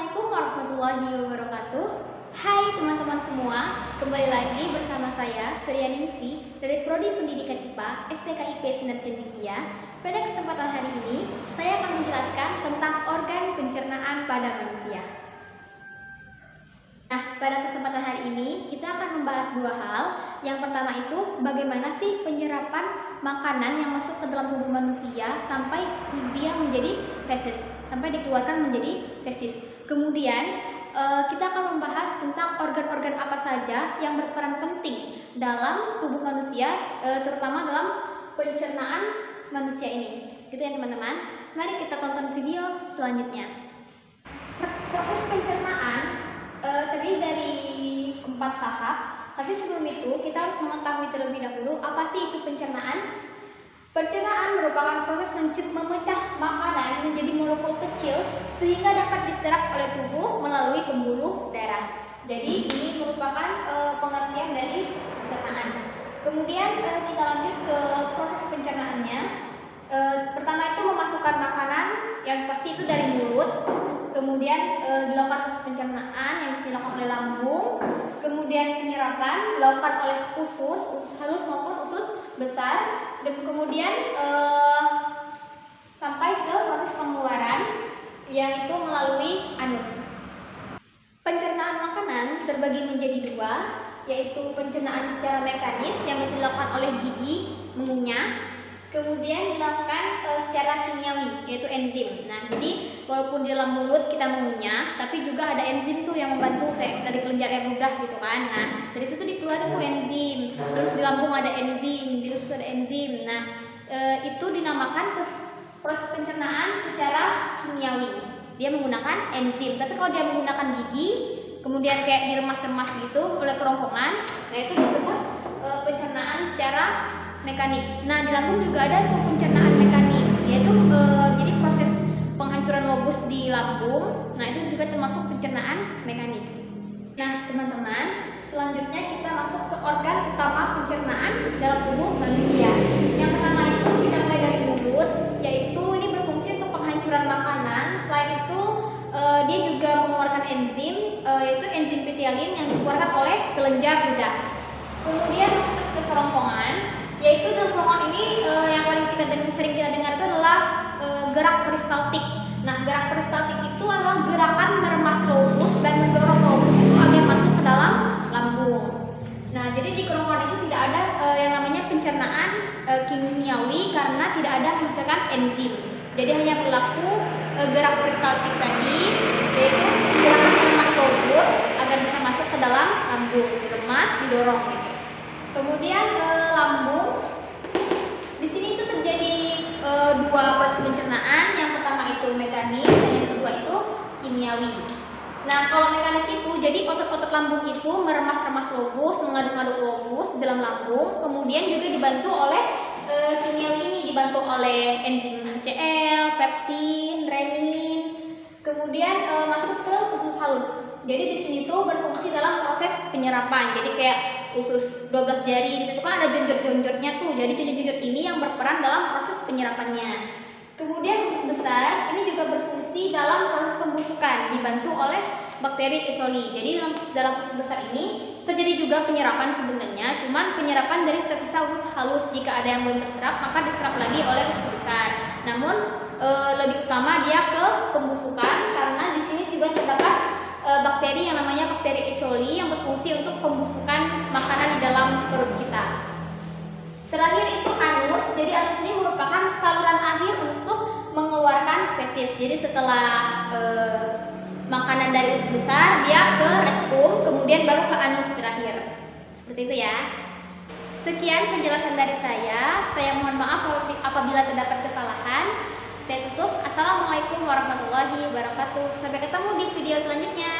Assalamualaikum warahmatullahi wabarakatuh. Hai teman-teman semua, kembali lagi bersama saya Surya Ningsi dari Prodi Pendidikan IPA STKIP Sinar Cendekia. Pada kesempatan hari ini, saya akan menjelaskan tentang organ pencernaan pada manusia. Nah, pada kesempatan hari ini kita akan membahas dua hal. Yang pertama itu, bagaimana sih penyerapan makanan yang masuk ke dalam tubuh manusia sampai dia menjadi feses, sampai dikeluarkan menjadi fesis. Kemudian kita akan membahas tentang organ-organ apa saja yang berperan penting dalam tubuh manusia, terutama dalam pencernaan manusia ini. Gitu ya teman-teman. Mari kita tonton video selanjutnya. Proses pencernaan terdiri dari 4 tahap, tapi sebelum itu kita harus mengetahui terlebih dahulu apa sih itu pencernaan. Pencernaan merupakan proses memecah makanan menjadi molekul kecil sehingga dapat diserap oleh tubuh melalui pembuluh darah. Jadi ini merupakan pengertian dari pencernaan. Kemudian kita lanjut ke proses pencernaannya. Pertama itu memasukkan makanan yang pasti itu dari mulut. Kemudian dilakukan proses pencernaan yang dilakukan oleh lambung. Kemudian penyerapan dilakukan oleh usus halus maupun usus besar, dan kemudian sampai ke proses pengeluaran yang itu melalui anus. Pencernaan makanan terbagi menjadi dua, yaitu pencernaan secara mekanis yang bisa dilakukan oleh gigi mengunyah, kemudian dilakukan secara kimiawi, yaitu enzim. Nah, jadi walaupun di dalam mulut kita mengunyah, tapi juga ada enzim tuh yang membantu, kayak dari kelenjar yang ludah gitu kan. Nah, dari situ dikeluarin tuh enzim. Terus di lambung ada enzim, di usus ada enzim. Nah, itu dinamakan proses pencernaan secara kimiawi. Dia menggunakan enzim. Tapi kalau dia menggunakan gigi, kemudian kayak diremas-remas gitu oleh kerongkongan, nah itu disebut pencernaan secara mekanik. Nah, di lambung juga ada tuh pencernaan mekanik, yaitu jadi proses penghancuran lobus di lambung. Nah, itu juga termasuk pencernaan mekanik. Nah, teman-teman, selanjutnya kita masuk ke organ utama pencernaan dalam tubuh manusia. Yang pertama itu kita mulai dari mulut, yaitu ini berfungsi untuk penghancuran makanan. Selain itu, dia juga mengeluarkan enzim, yaitu enzim pitialin yang dikeluarkan oleh kelenjar ludah. Kemudian masuk ke kerongkongan, yaitu dalam kerongkongan ini yang paling sering kita dengar itu adalah gerak peristaltik. Nah, gerak peristaltik itu adalah gerakan meremas lobus dan mendorong lobus itu agar masuk ke dalam lambung. Nah, jadi di kerongkongan itu tidak ada yang namanya pencernaan kimiawi karena tidak ada menghasilkan enzim. Jadi hanya berlaku gerak peristaltik tadi, yaitu gerakan meremas lobus agar bisa masuk ke dalam lambung, diremas, didorong gitu. Kemudian lambung, di sini itu terjadi dua proses pencernaan. Yang pertama itu mekanis dan yang kedua itu kimiawi. Nah, kalau mekanis itu jadi otot-otot lambung itu meremas-remas lobus, mengaduk-aduk lobus di dalam lambung. Kemudian juga dibantu oleh kimiawi ini, dibantu oleh enzim Cl, pepsin, renin. Kemudian masuk ke usus halus. Jadi di sini tuh berfungsi dalam proses penyerapan. Jadi kayak usus 12 jari, di situ kan ada jonjot-jonjotnya tuh. Jadi jonjot-jonjot ini yang berperan dalam proses penyerapannya. Kemudian usus besar ini juga berfungsi dalam proses pembusukan, dibantu oleh bakteri E. coli. Jadi dalam usus besar ini terjadi juga penyerapan sebenarnya, cuman penyerapan dari sisa-sisa usus halus. Jika ada yang belum terserap, maka diserap lagi oleh usus besar. Namun lebih utama dia ke pembusukan karena di sini juga terdapat bakteri yang namanya bakteri E. coli yang berfungsi untuk pembusukan makanan di dalam perut kita. Terakhir itu anus. Jadi anus ini merupakan saluran akhir untuk mengeluarkan fesis. Jadi setelah makanan dari usus besar, dia ke rektum, kemudian baru ke anus terakhir. Seperti itu ya. Sekian penjelasan dari saya. Saya mohon maaf apabila terdapat kesalahan. Saya tutup. Assalamualaikum warahmatullahi wabarakatuh. Sampai ketemu di video selanjutnya.